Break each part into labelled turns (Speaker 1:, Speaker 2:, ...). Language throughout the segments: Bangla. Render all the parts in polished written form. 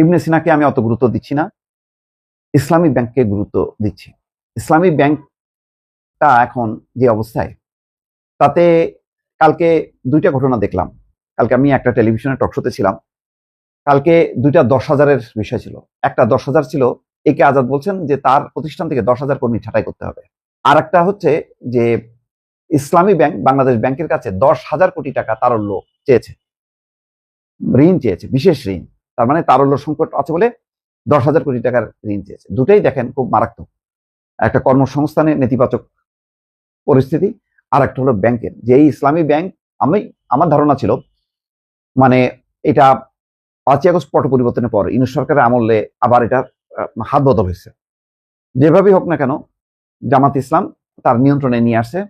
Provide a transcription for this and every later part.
Speaker 1: ইবনে সিনাকে আমি অত গুরুত্ব দিচ্ছি না, ইসলামী ব্যাংককে গুরুত্ব দিচ্ছি। ইসলামী ব্যাংকটা এখন যে অবস্থায়, তাতে কালকে দুইটা ঘটনা দেখলাম। কালকে আমি একটা টেলিভিশনের টকশোতে ছিলাম। কালকে দুইটা 10,000-এর বিষয় ছিল। একটা 10,000 ছিল, একে আজাদ বলছেন যে তার প্রতিষ্ঠান থেকে 10,000 কর্মী ছাঁটাই করতে হবে। আর একটা হচ্ছে যে ইসলামী ব্যাংক বাংলাদেশ ব্যাংকের কাছে 10,000 কোটি টাকা তারল্য চেয়েছে, ঋণ চেয়েছে, বিশেষ ঋণ। তার মানে তারল্য সংকট আছে বলে 10,000 কোটি টাকার ঋণ চেয়েছে। দুটাই দেখেন খুব মারাত্মক। একটা কর্মসংস্থানের নেতিবাচক পরিস্থিতি, আর একটা হলো ব্যাংকের, যে এই ইসলামী ব্যাংক, আমার ধারণা ছিল মানে এটা 5ই আগস্ট পট পরিবর্তনের পর ইউনূস সরকারের আমলে আবার এটা হাত বদল হয়েছে। যেভাবেই হোক না কেন, জামাত ইসলাম তার নিয়ন্ত্রণে নিয়ে আসছে,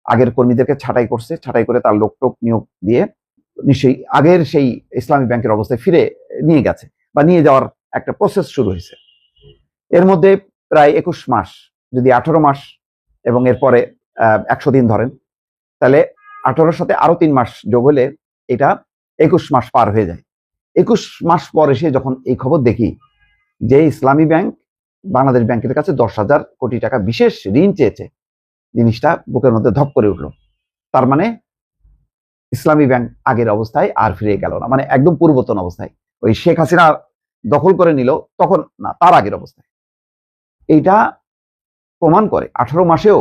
Speaker 1: আগের কর্মীদেরকে ছাঁটাই করছে, ছাঁটাই করে তার লোক নিয়োগ দিয়ে নিশ্চয়ই আগের সেই ইসলামী ব্যাংকের অবস্থায় ফিরে নিয়ে গেছে, বা নিয়ে যাওয়ার একটা প্রসেস শুরু হয়েছে। এর মধ্যে প্রায় 21 মাস, যদি 18 মাস এবং এরপরে 100 দিন ধরেন, তাহলে 18-র সাথে আরো 3 মাস যোগ হলে এটা 21 মাস পার হয়ে যায়। 21 মাস পর এসে যখন এই খবর দেখি যে ইসলামী ব্যাংক বাংলাদেশ ব্যাংকের কাছে 10,000 কোটি টাকা বিশেষ ঋণ চেয়েছে, জিনিসটা বুকের মধ্যে ধপ করে উঠলো। তার মানে ইসলামী ব্যাংক আগের অবস্থায় আর ফিরে গেল না, মানে একদম পূর্বতন অবস্থায়, ওই শেখ হাসিনা দখল করে নিল তখন না, তার আগের অবস্থায়। এইটা প্রমাণ করে 18 মাসেও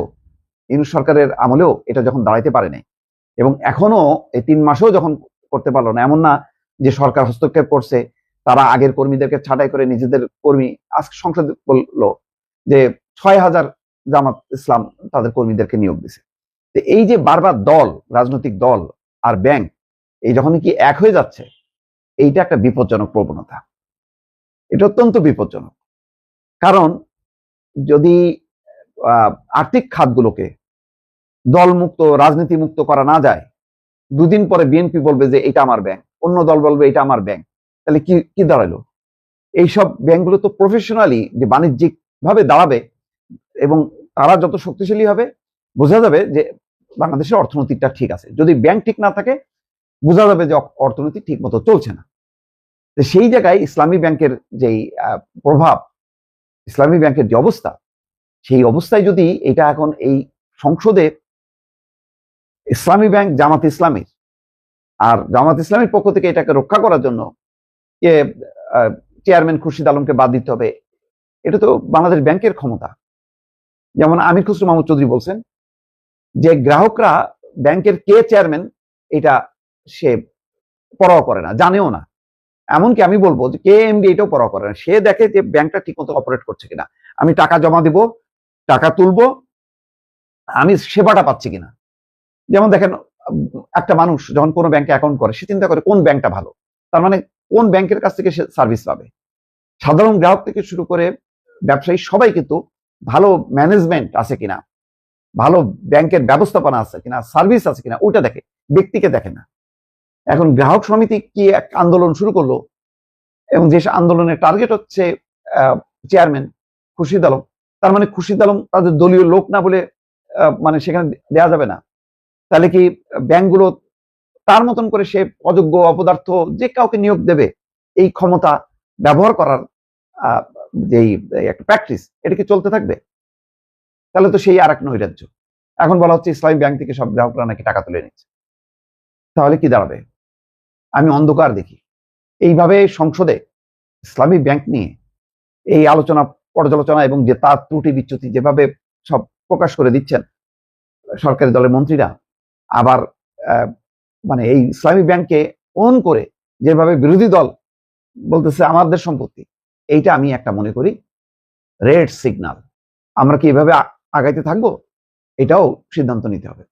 Speaker 1: ইউনূস সরকারের আমলেও এটা যখন দাঁড়াইতে পারে নাই, এবং এখনো এই 3 মাসেও যখন করতে পারলো না, এমন না যে সরকার হস্তক্ষেপ করছে, তারা আগের কর্মীদেরকে ছাঁটাই করে নিজেদের কর্মী, আজকে সংসদ বললো যে 6,000 জামাত ইসলাম তাদের কর্মীদেরকে নিয়োগ দিছে। তো এই যে বারবার দল, রাজনৈতিক দল আর ব্যাংক এই যখন কি এক হয়ে যাচ্ছে, এইটা একটা বিপজ্জনক প্রবণতা। এটা অত্যন্ত বিপজ্জনক। কারণ যদি আর্থিক খাতগুলোকে দলমুক্ত, রাজনীতি মুক্ত করা না যায়, দুদিন পরে বিএনপি বলবে যে এটা আমার ব্যাংক, অন্য দল বলবে এটা আমার ব্যাংক, তাহলে কি দাঁড়ালো? এইসব ব্যাংকগুলো তো প্রফেশনালি যে বাণিজ্যিক ভাবে দাঁড়াবে, এবং তারা যত শক্তিশালী হবে বোঝা যাবে যে বাংলাদেশের অর্থনীতিটা ঠিক আছে। যদি ব্যাংক ঠিক না থাকে, বোঝা যাবে যে অর্থনীতি ঠিক মতো চলছে না। তো সেই জায়গায় ইসলামী ব্যাংকের যেই প্রভাব, ইসলামী ব্যাংকের যে অবস্থা, সেই অবস্থায় যদি এটা এখন এই সংসদে ইসলামী ব্যাংক জামাত ইসলামীর, আর জামাত ইসলামীর পক্ষ থেকে এটাকে রক্ষা করার জন্য চেয়ারম্যান খুরশিদ আলমকে বাদ দিতে হবে, এটা তো বাংলাদেশ ব্যাংকের ক্ষমতা। যেমন আমির খসরু মাহমুদ চৌধুরী বলছেন যে গ্রাহকরা ব্যাংকের কে চেয়ারম্যান এটা সে পরোয়া করে না, জানেও না। এমনকি আমি বলবো যে কে এমডি এটাও পরোয়া করে না, সে দেখে যে ব্যাংকটা ঠিক মতো অপারেট করছে কিনা, আমি টাকা জমা দিব, টাকা তুলবো, আমি সেবাটা পাচ্ছি কিনা। যেমন দেখেন, একটা মানুষ যখন কোনো ব্যাংকে অ্যাকাউন্ট করে, সে চিন্তা করে কোন ব্যাংকটা ভালো, তার মানে কোন ব্যাংকের কাছ থেকে সে সার্ভিস পাবে। সাধারণ গ্রাহক থেকে শুরু করে ব্যবসায়ী সবাই কিন্তু ভালো ম্যানেজমেন্ট আছে কিনা, ভালো ব্যাংকের ব্যবস্থাপনা আছে কিনা, সার্ভিস আছে কিনা, ওইটা দেখে, ব্যক্তিকে দেখে না। এখন গ্রাহক সমিতি কি এক আন্দোলন শুরু করলো, এবং যে আন্দোলনের টার্গেট হচ্ছে চেয়ারম্যান খুরশিদ আলম, তার মানে খুরশিদ আলম তাদের দলীয় লোক না বলে মানে সেখানে দেওয়া যাবে না? তাহলে কি ব্যাংকগুলো তার মতন করে সে অযোগ্য, অপদার্থ যে কাউকে নিয়োগ দেবে, এই ক্ষমতা ব্যবহার করার যেই একটা প্র্যাকটিস, এটা কি চলতে থাকবে? তাহলে তো সেই আর এক নৈরাজ্য। এখন বলা হচ্ছে ইসলামী ব্যাংক থেকে সব গ্রাহকরা নাকি টাকা তুলে নিচ্ছে, তাহলে কি দাঁড়াবে? আমি অন্ধকার দেখি। এইভাবে সংসদে ইসলামী ব্যাংক নিয়ে এই আলোচনা, পর্যালোচনা এবং যে তার ত্রুটি বিচ্যুতি যেভাবে সব প্রকাশ করে দিচ্ছেন সরকারি দলের মন্ত্রীরা, আবার মানে এই ইসলামী ব্যাংককে অন করে যেভাবে বিরোধী দল বলতেছে আমাদের সম্পত্তি, এইটা আমি একটা মনে করি রেড সিগন্যাল। আমরা কি এভাবে আগাইতে থাকবো? এটাও সিদ্ধান্ত নিতে হবে।